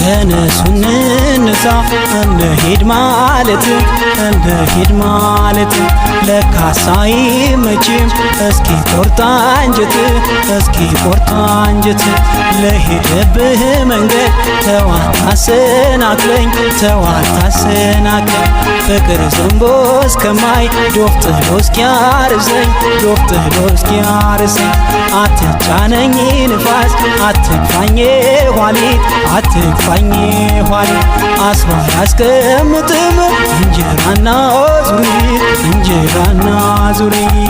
ተነሱ እንነሳ እንሂድ ማለት ለካሳ አይመችም እስኪ ቆርጣ አንጀት ለሄደብህ መንገድ ተው አታሰናክለኝ ፍቅር ዘንቦ እስከማይ ዶፍ ጥሎ እስኪያርሰኝ አትጫነኝ ንፋስ አትግፋኝ ኋሊት አስሮ አያስቀምጥም እንጀራና ዙሪት